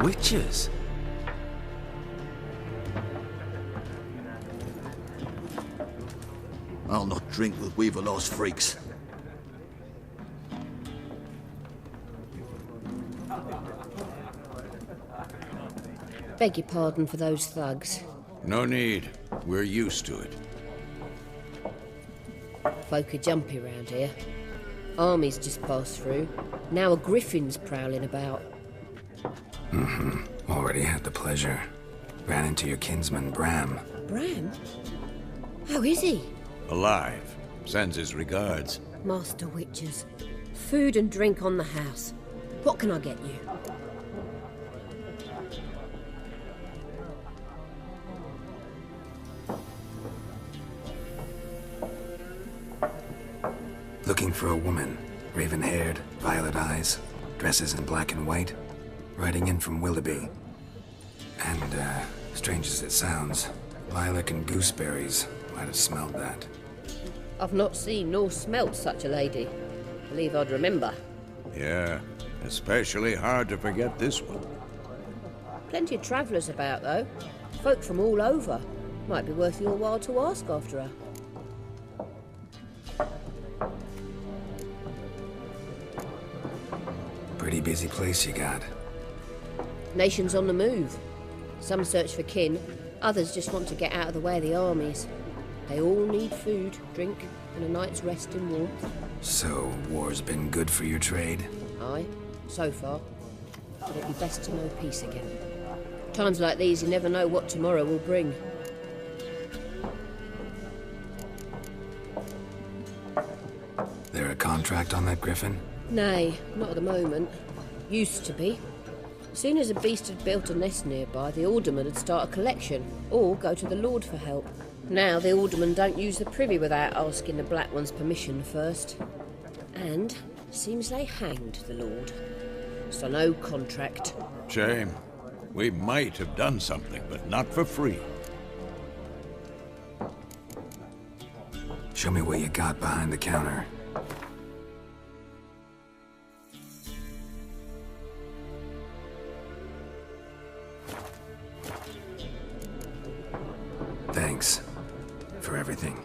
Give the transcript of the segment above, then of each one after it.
Witches? I'll not drink with Weaverlaw's freaks. Beg your pardon for those thugs. No need. We're used to it. Folk are jumpy round here. Armies just passed through. Now a griffin's prowling about. Already had the pleasure. Ran into your kinsman, Bram. Bram? How is he? Alive. Sends his regards. Master Witches. Food and drink on the house. What can I get you? Looking for a woman. Raven-haired, violet eyes, dresses in black and white. Riding in from Willoughby. And, strange as it sounds, lilac and gooseberries might have smelled that. I've not seen nor smelt such a lady. Believe I'd remember. Yeah, especially hard to forget this one. Plenty of travellers about, though. Folk from all over. Might be worth your while to ask after her. Pretty busy place you got. Nations on the move. Some search for kin, others just want to get out of the way of the armies. They all need food, drink, and a night's rest in warmth. So, war's been good for your trade? Aye, so far. But it'd be best to know peace again. Times like these, you never know what tomorrow will bring. There a contract on that griffin? Nay, not at the moment. Used to be. As soon as a beast had built a nest nearby, the alderman would start a collection, or go to the Lord for help. Now the aldermen don't use the privy without asking the Black One's permission first. And seems they hanged the Lord. So no contract. Shame. We might have done something, but not for free. Show me what you got behind the counter. Thanks for everything.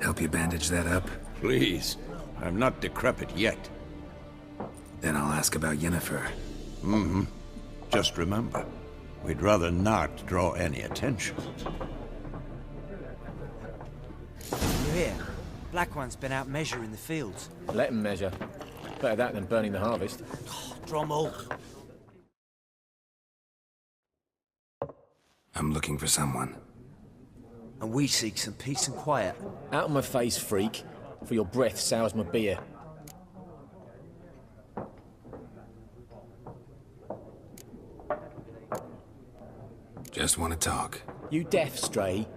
Help you bandage that up? Please. I'm not decrepit yet. Then I'll ask about Yennefer. Just remember, we'd rather not draw any attention. You hear? Black One's been out measuring the fields. Let him measure. Better that than burning the harvest. Drommel. I'm looking for someone. And we seek some peace and quiet. Out of my face, freak. For your breath sours my beer. Just want to talk. You deaf, Stray?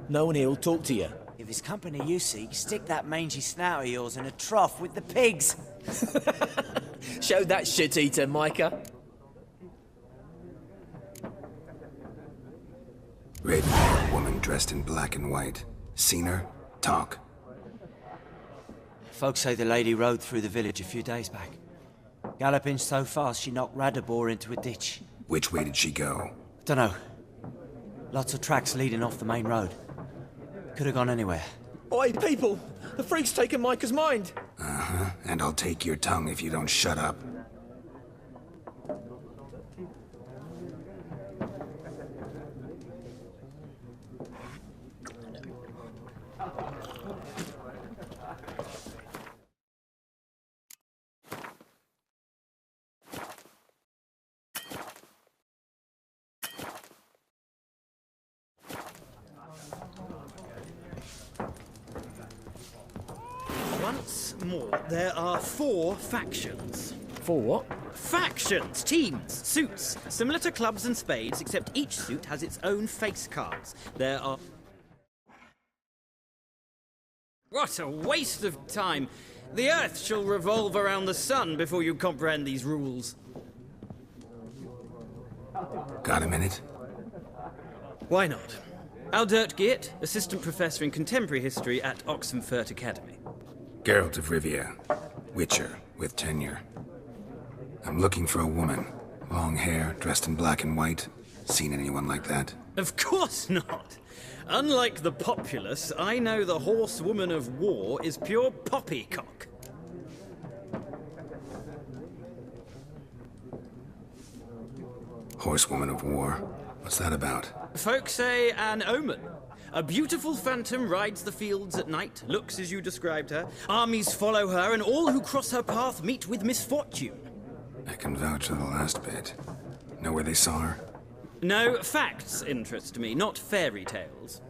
No one here'll talk to you. If it's company you seek, stick that mangy snout of yours in a trough with the pigs. Show that shit-eater, Micah. Raven-haired woman dressed in black and white. Seen her? Talk. Folks say the lady rode through the village a few days back. Galloping so fast she knocked Radabor into a ditch. Which way did she go? Dunno. Lots of tracks leading off the main road. Could have gone anywhere. Oi, people! The freak's taken Micah's mind! Uh-huh. And I'll take your tongue if you don't shut up. Once more, there are 4 factions. For what? Factions! Teams! Suits! Similar to clubs and spades, except each suit has its own face cards. There are... What a waste of time! The Earth shall revolve around the sun before you comprehend these rules. Got a minute? Why not? Aldert Geert, Assistant Professor in Contemporary History at Oxenfurt Academy. Geralt of Rivia. Witcher, with tenure. I'm looking for a woman. Long hair, dressed in black and white. Seen anyone like that? Of course not! Unlike the populace, I know the horsewoman of war is pure poppycock. Horsewoman of War? What's that about? Folk say an omen. A beautiful phantom rides the fields at night, looks as you described her. Armies follow her, and all who cross her path meet with misfortune. I can vouch for the last bit. Know where they saw her? No, facts interest me, not fairy tales.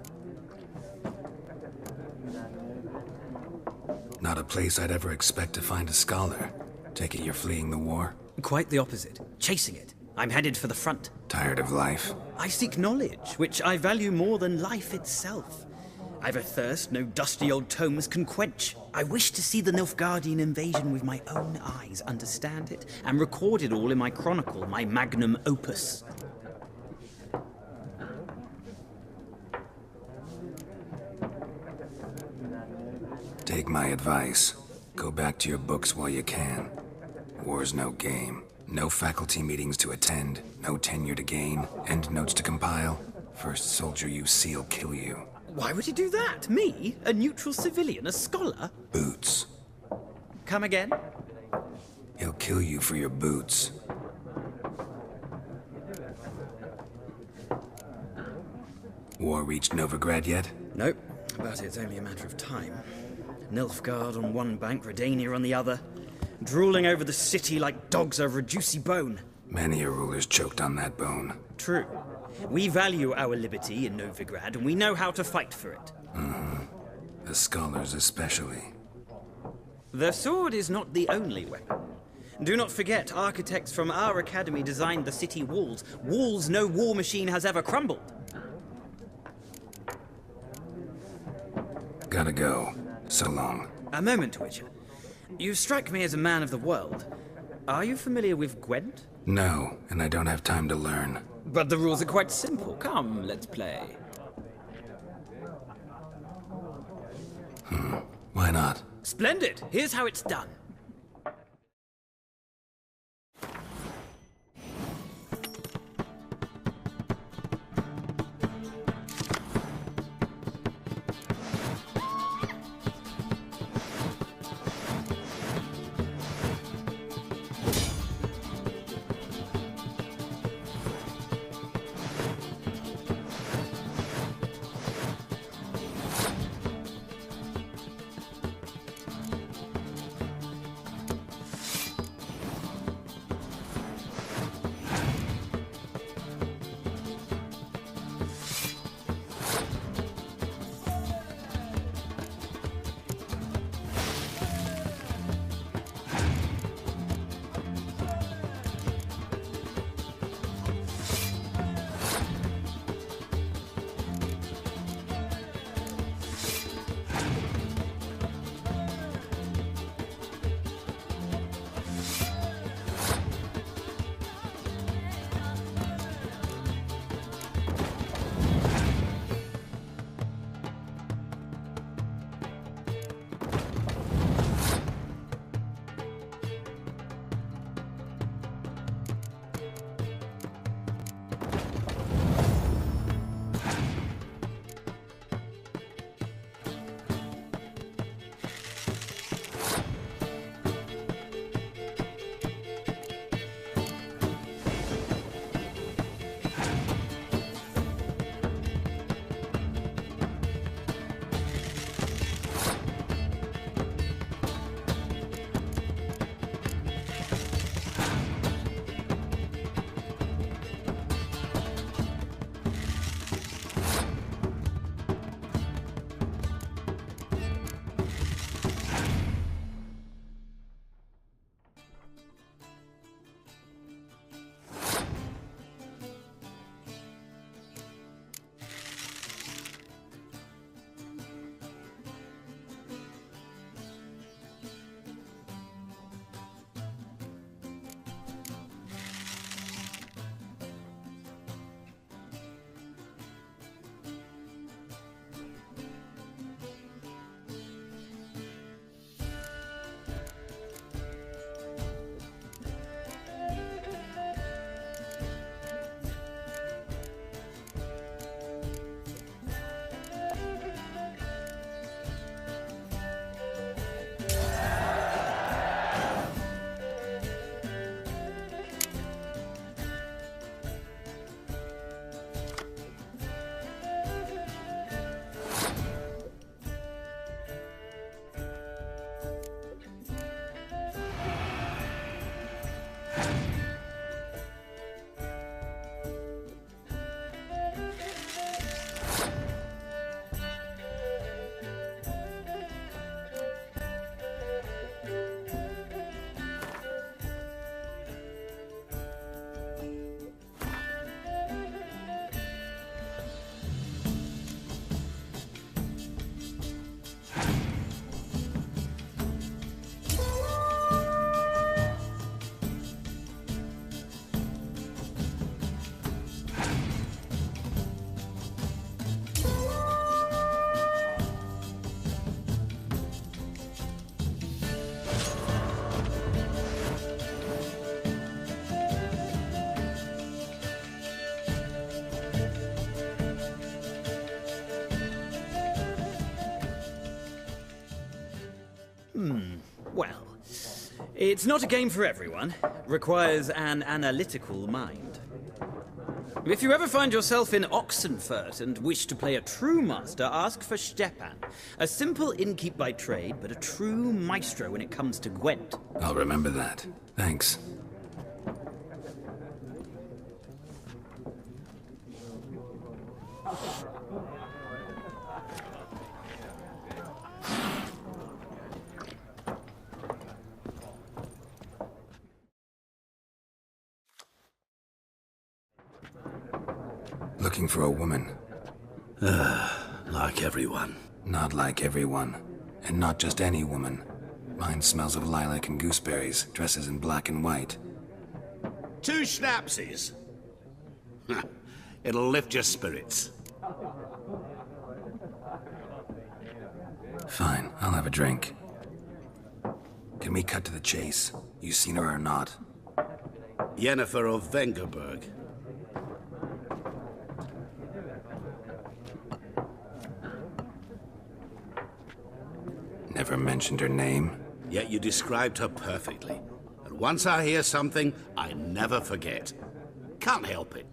Not a place I'd ever expect to find a scholar. Take it you're fleeing the war? Quite the opposite. Chasing it. I'm headed for the front. Tired of life? I seek knowledge, which I value more than life itself. I've a thirst no dusty old tomes can quench. I wish to see the Nilfgaardian invasion with my own eyes, understand it, and record it all in my chronicle, my magnum opus. Take my advice. Go back to your books while you can. War's no game. No faculty meetings to attend, no tenure to gain, end notes to compile. First soldier you see'll kill you. Why would he do that? Me? A neutral civilian? A scholar? Boots. Come again? He'll kill you for your boots. War reached Novigrad yet? Nope, but it's only a matter of time. Nilfgaard on one bank, Redania on the other. Drooling over the city like dogs over a juicy bone. Many a ruler's choked on that bone. True. We value our liberty in Novigrad, and we know how to fight for it. The scholars especially. The sword is not the only weapon. Do not forget, architects from our academy designed the city walls. Walls no war machine has ever crumbled. Gotta go. So long. A moment, Witcher. You strike me as a man of the world. Are you familiar with Gwent? No, and I don't have time to learn. But the rules are quite simple. Come, let's play. Why not? Splendid! Here's how it's done. Well, it's not a game for everyone. Requires an analytical mind. If you ever find yourself in Oxenfurt and wish to play a true master, ask for Stepan. A simple innkeep by trade, but a true maestro when it comes to Gwent. I'll remember that. Thanks. Looking for a woman. Like everyone. Not like everyone. And not just any woman. Mine smells of lilac and gooseberries, dresses in black and white. 2 schnapsies. It'll lift your spirits. Fine, I'll have a drink. Can we cut to the chase? You seen her or not? Yennefer of Vengerberg. Never mentioned her name. Yet you described her perfectly. And once I hear something, I never forget. Can't help it.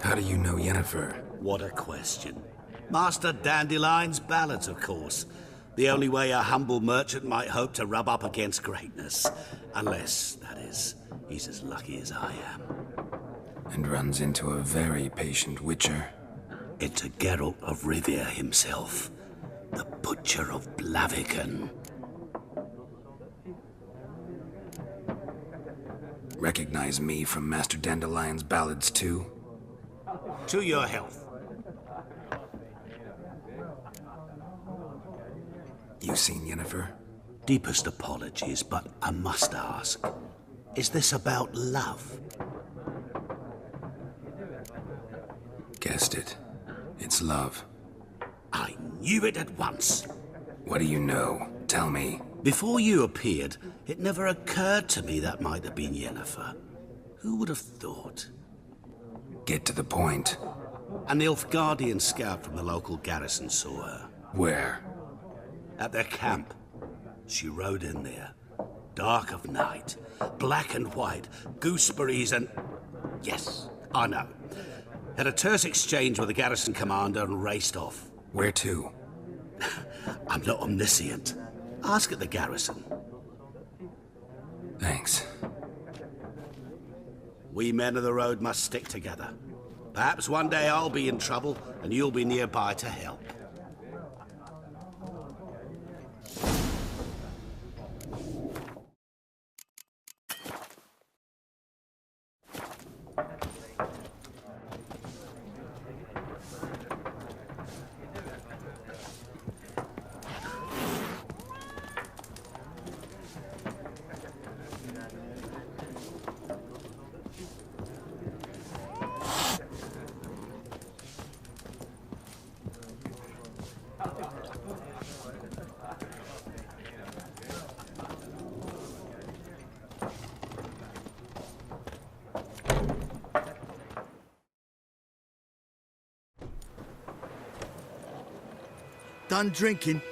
How do you know Yennefer? What a question. Master Dandelion's ballads, of course. The only way a humble merchant might hope to rub up against greatness. Unless, that is, he's as lucky as I am. And runs into a very patient witcher. Into Geralt of Rivia himself. The Butcher of Blaviken. Recognize me from Master Dandelion's ballads too? To your health. You seen Yennefer? Deepest apologies, but I must ask. Is this about love? Guessed it. It's love. I knew it at once. What do you know? Tell me. Before you appeared, it never occurred to me that might have been Yennefer. Who would have thought? Get to the point. An Nilfgaardian scout from the local garrison saw her. Where? At their camp. She rode in there. Dark of night. Black and white. Gooseberries and... Yes, I know. Had a terse exchange with the garrison commander and raced off. Where to? I'm not omniscient. Ask at the garrison. Thanks. We men of the road must stick together. Perhaps one day I'll be in trouble and you'll be nearby to help. Done drinking?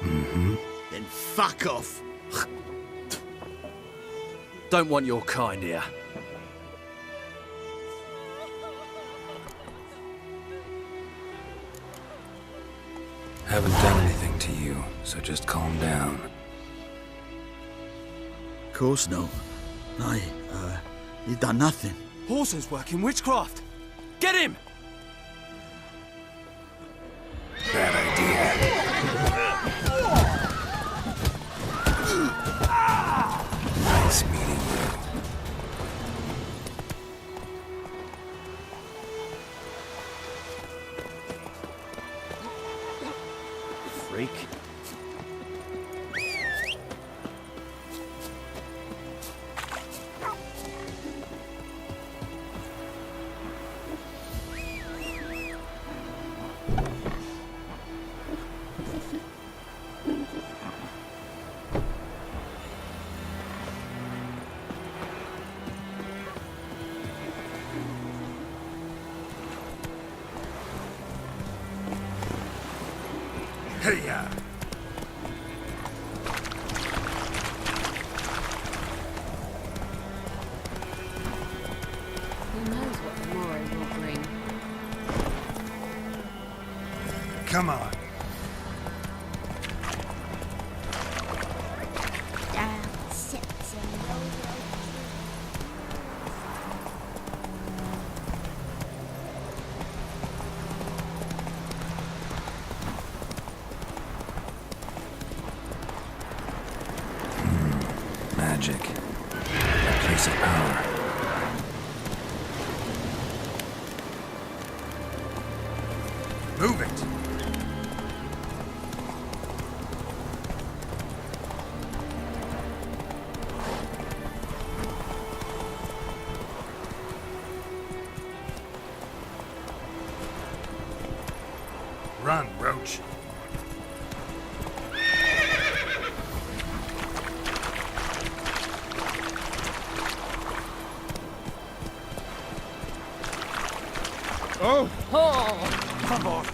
Mm-hmm. Then fuck off. Don't want your kind here. Haven't done anything to you, so just calm down. Of course not. You've done nothing. Horson's working witchcraft. Get him! Bad idea. Nice meeting you. Freak. Hey-ya! Who knows what tomorrow will bring? Come on. Magic. A place of power. Move it! Run, Roach. Oh! Oh! Come on!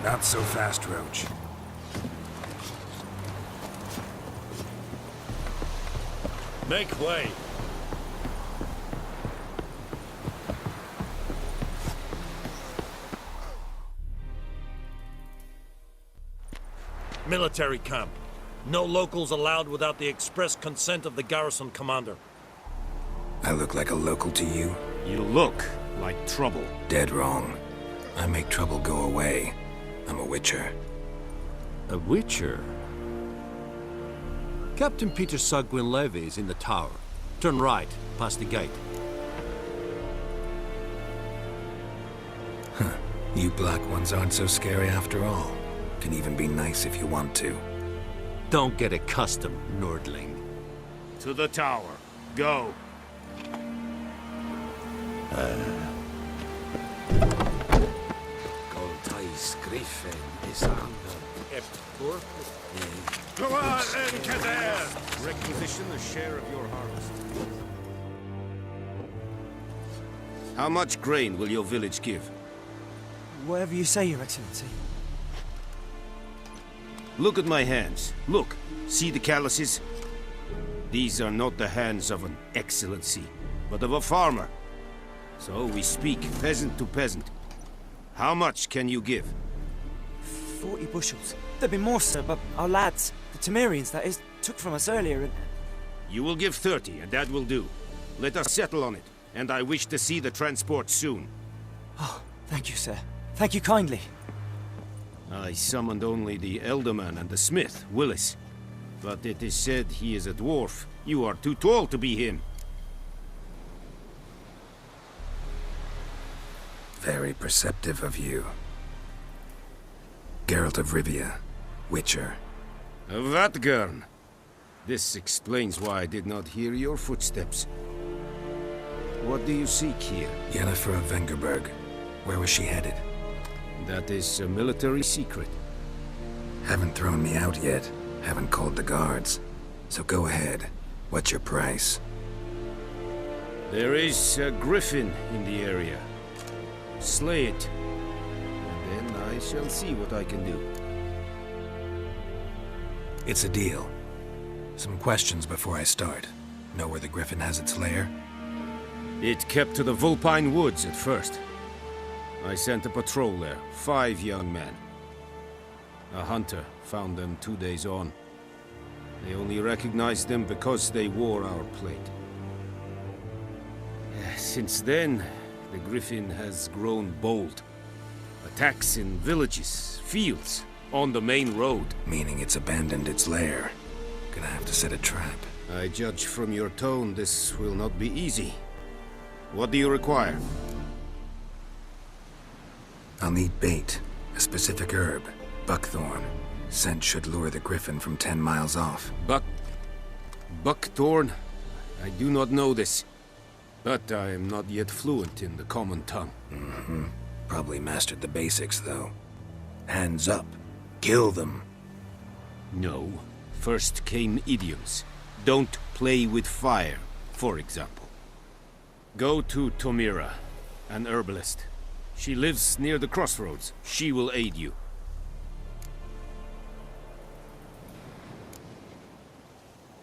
Not so fast, Roach. Make way. Military camp. No locals allowed without the express consent of the garrison commander. I look like a local to you? You look like trouble. Dead wrong. I make trouble go away. I'm a witcher. A witcher? Captain Peter Saar Gwynleve is in the tower. Turn right, past the gate. Huh. You black ones aren't so scary after all. Can even be nice if you want to. Don't get accustomed, Nordling. To the tower. Go. Go on, Encader! Requisition a share of your harvest. How much grain will your village give? Whatever you say, Your Excellency. Look at my hands. Look. See the calluses? These are not the hands of an excellency, but of a farmer. So we speak peasant to peasant. How much can you give? 40 bushels. There'd be more, sir, but our lads, the Temerians, that is, took from us earlier and... You will give 30, and that will do. Let us settle on it, and I wish to see the transport soon. Oh, thank you, sir. Thank you kindly. I summoned only the Elderman and the smith, Willis. But it is said he is a dwarf. You are too tall to be him. Very perceptive of you. Geralt of Rivia, Witcher. Vatgern. This explains why I did not hear your footsteps. What do you seek here? Yennefer of Vengerberg. Where was she headed? That is a military secret. Haven't thrown me out yet. Haven't called the guards. So go ahead. What's your price? There is a griffin in the area. Slay it. And then I shall see what I can do. It's a deal. Some questions before I start. Know where the griffin has its lair? It kept to the Vulpine Woods at first. I sent a patrol there, 5 young men. A hunter found them 2 days on. They only recognized them because they wore our plate. Since then, the griffin has grown bold. Attacks in villages, fields, on the main road. Meaning it's abandoned its lair. Gonna have to set a trap. I judge from your tone this will not be easy. What do you require? I'll need bait. A specific herb. Buckthorn. Scent should lure the griffin from 10 miles off. Buckthorn? I do not know this. But I am not yet fluent in the common tongue. Mm-hmm. Probably mastered the basics, though. Hands up. Kill them. No. First came idioms. Don't play with fire, for example. Go to Tomira, an herbalist. She lives near the crossroads. She will aid you.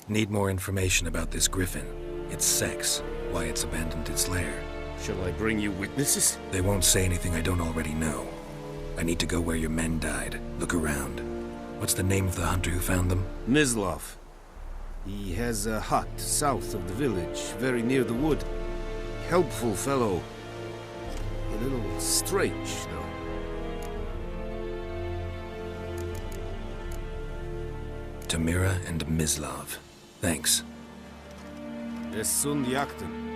Need more information about this griffin. Its sex, why it's abandoned its lair. Shall I bring you witnesses? They won't say anything I don't already know. I need to go where your men died. Look around. What's the name of the hunter who found them? Mislav. He has a hut south of the village, very near the wood. Helpful fellow. A little strange, though. Tomira and Mislav. Thanks. Es sunt jakten.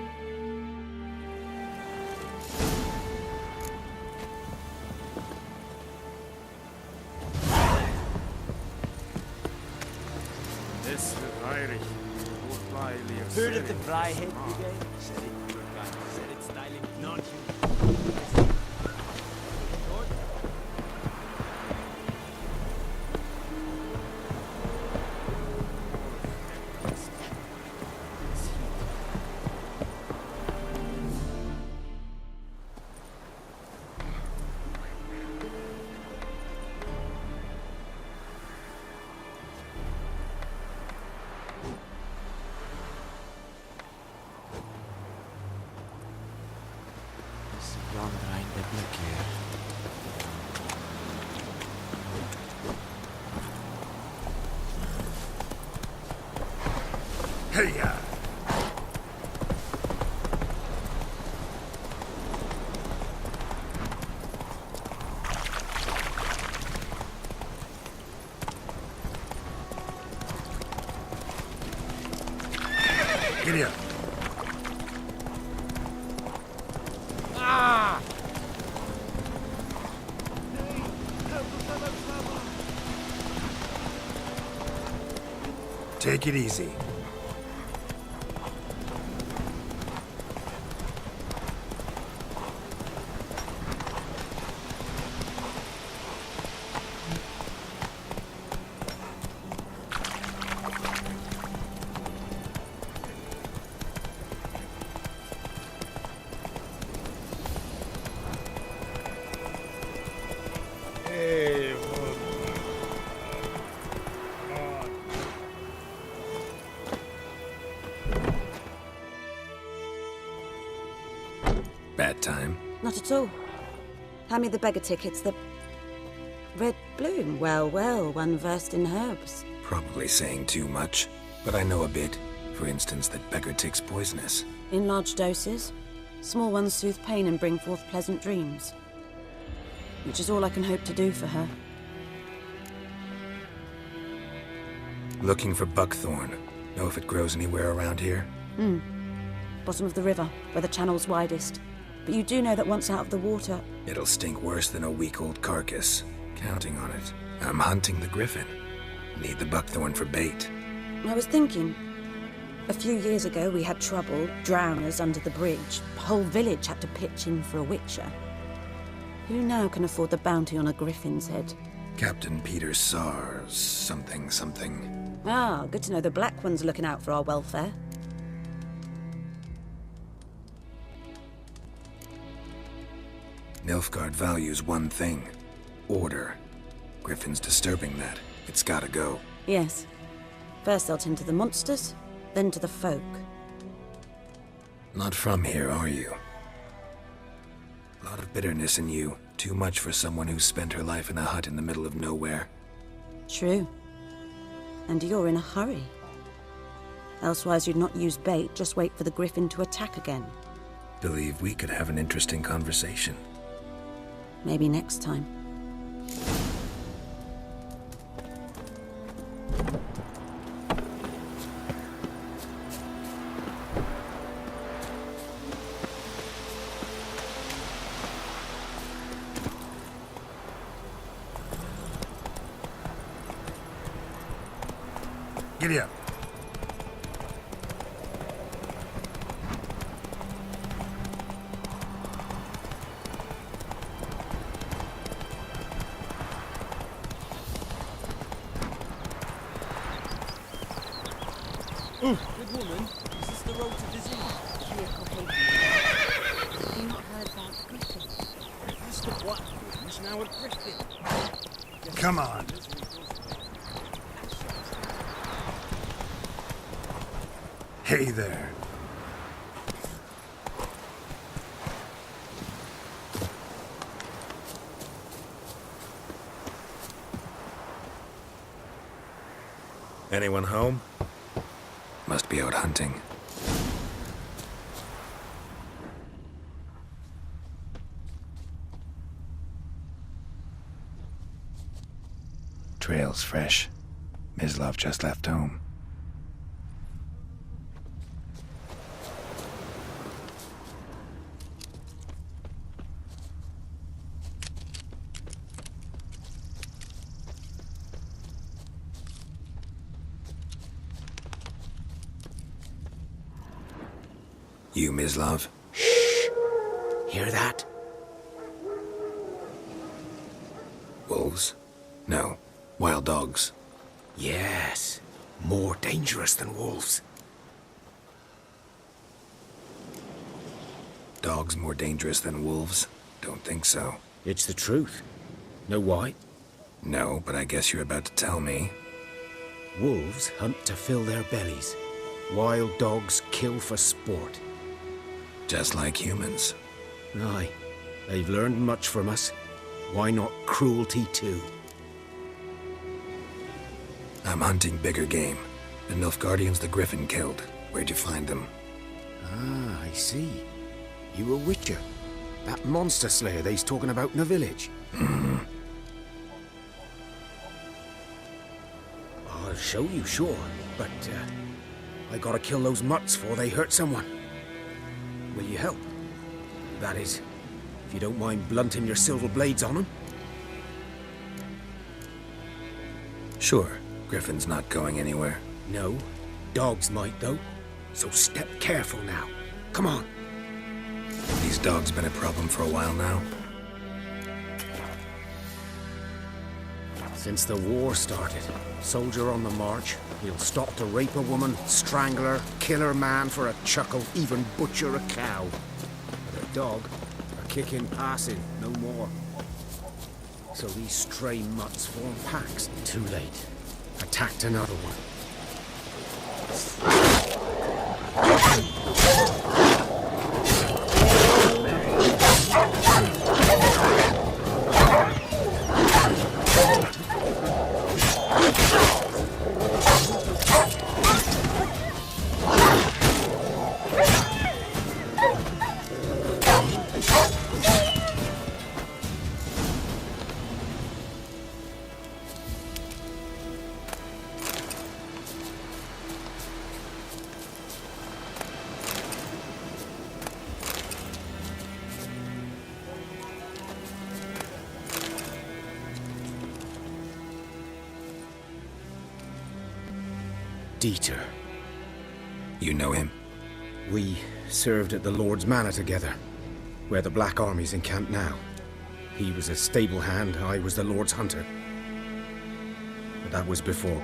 Heard of the Freiheit Brigade? Said it's styling not Hey-ya! Get here. Take it easy. Bad time? Not at all. Hand me the beggar tickets, the... Red Bloom. Well, well, one versed in herbs. Probably saying too much, but I know a bit. For instance, that beggar tick's poisonous. In large doses. Small ones soothe pain and bring forth pleasant dreams. Which is all I can hope to do for her. Looking for buckthorn. Know if it grows anywhere around here? Bottom of the river, where the channel's widest. But you do know that once out of the water... It'll stink worse than a week-old carcass. Counting on it. I'm hunting the griffin. Need the buckthorn for bait. I was thinking. A few years ago we had trouble, drowners under the bridge. The whole village had to pitch in for a witcher. Who now can afford the bounty on a griffin's head? Captain Peter Sars, something. Ah, good to know the Black One's looking out for our welfare. Nilfgaard values one thing. Order. Griffin's disturbing that. It's gotta go. Yes. First they'll tend to the monsters, then to the folk. Not from here, are you? A lot of bitterness in you. Too much for someone who's spent her life in a hut in the middle of nowhere. True. And you're in a hurry. Elsewise you'd not use bait, just wait for the griffin to attack again. Believe we could have an interesting conversation. Maybe next time. Giddy up. Good woman, is this the road to disease? Have you not heard about Griffin? That's the Black One's now a Griffin. Come on. Hey there. Anyone home? Must be out hunting. Trail's fresh. Mislav just left home. You, Mislav? Shh! Hear that? Wolves? No. Wild dogs. Yes. More dangerous than wolves. Dogs more dangerous than wolves? Don't think so. It's the truth. Know why? No, but I guess you're about to tell me. Wolves hunt to fill their bellies. Wild dogs kill for sport. Just like humans. Aye. They've learned much from us. Why not cruelty too? I'm hunting bigger game. The Nilfgaardians the Griffin killed. Where'd you find them? Ah, I see. You a witcher. That monster slayer they's talking about in the village. Mm-hmm. I'll show you, sure. But, I gotta kill those mutts before they hurt someone. Will you help? That is, if you don't mind blunting your silver blades on them. Sure. Griffin's not going anywhere. No. Dogs might, though. So step careful now. Come on. These dogs been a problem for a while now. Since the war started, soldier on the march, he'll stop to rape a woman, strangle her, kill her man for a chuckle, even butcher a cow. But a dog, a kick in passing, no more. So these stray mutts form packs. Too late. Attacked another one. Dieter. You know him? We served at the Lord's Manor together, where the Black Army's encamped now. He was a stable hand, I was the Lord's hunter. But that was before...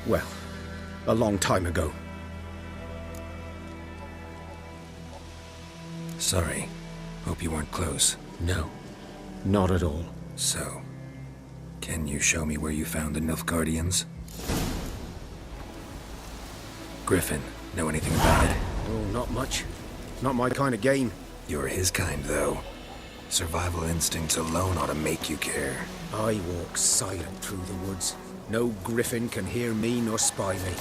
well, a long time ago. Sorry. Hope you weren't close. No, not at all. So, can you show me where you found the Nilfgaardians? Griffin, know anything about it? Oh, not much. Not my kind of game. You're his kind, though. Survival instincts alone ought to make you care. I walk silent through the woods. No griffin can hear me nor spy me.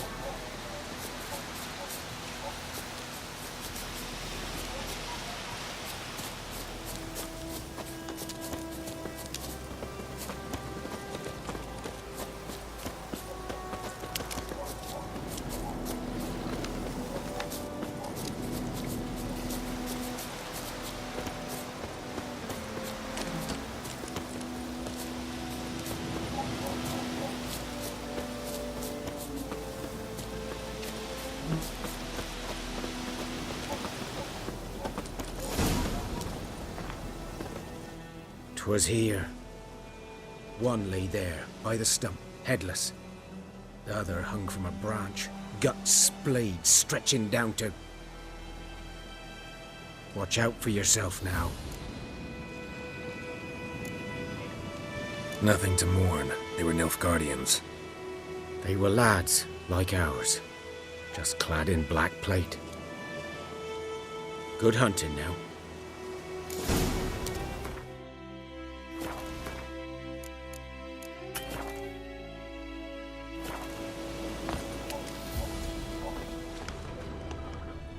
Was here. One lay there, by the stump, headless. The other hung from a branch, guts splayed, stretching down to... Watch out for yourself now. Nothing to mourn. They were Nilfgaardians. They were lads, like ours, just clad in black plate. Good hunting now.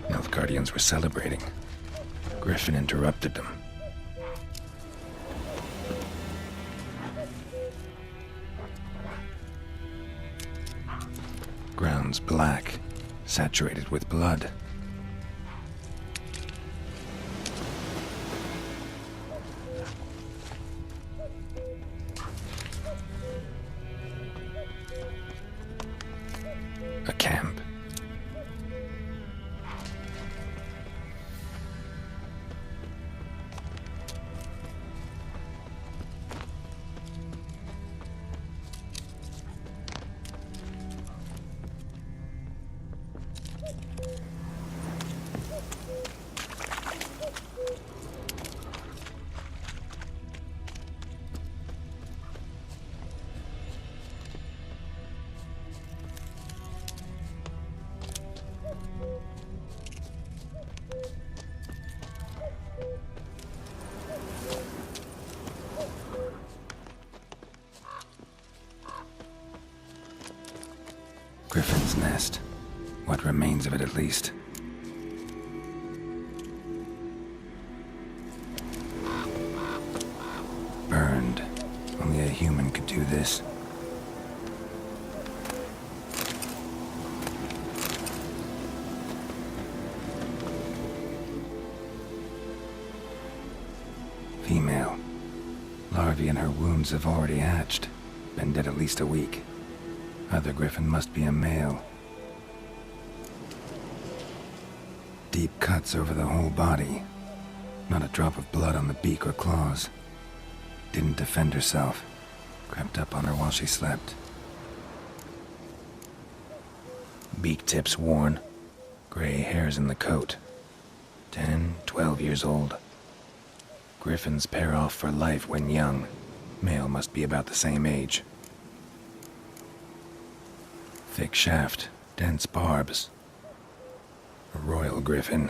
Nilfgaardians were celebrating. Griffin interrupted them. Ground's black, saturated with blood. A camp. Griffin's nest. What remains of it, at least. Burned. Only a human could do this. Female. Larvae in her wounds have already hatched. Been dead at least a week. Other griffin must be a male. Deep cuts over the whole body. Not a drop of blood on the beak or claws. Didn't defend herself. Crept up on her while she slept. Beak tips worn. Gray hairs in the coat. 10, 12 years old. Griffins pair off for life when young. Male must be about the same age. Thick shaft, dense barbs. A royal griffin.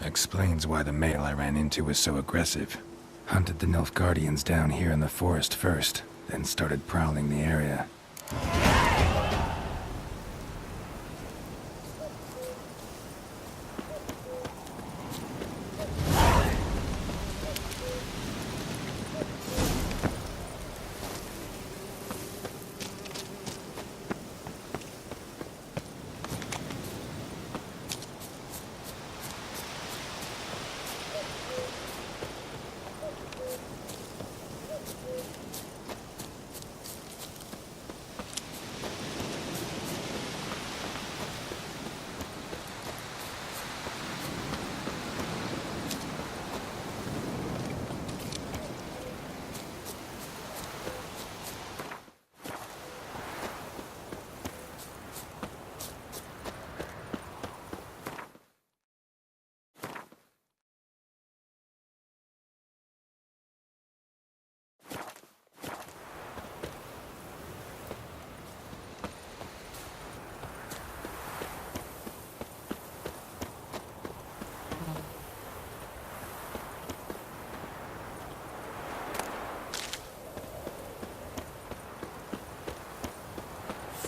Explains why the male I ran into was so aggressive. Hunted the Nilfgaardians down here in the forest first, then started prowling the area.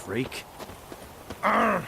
freak. Arr!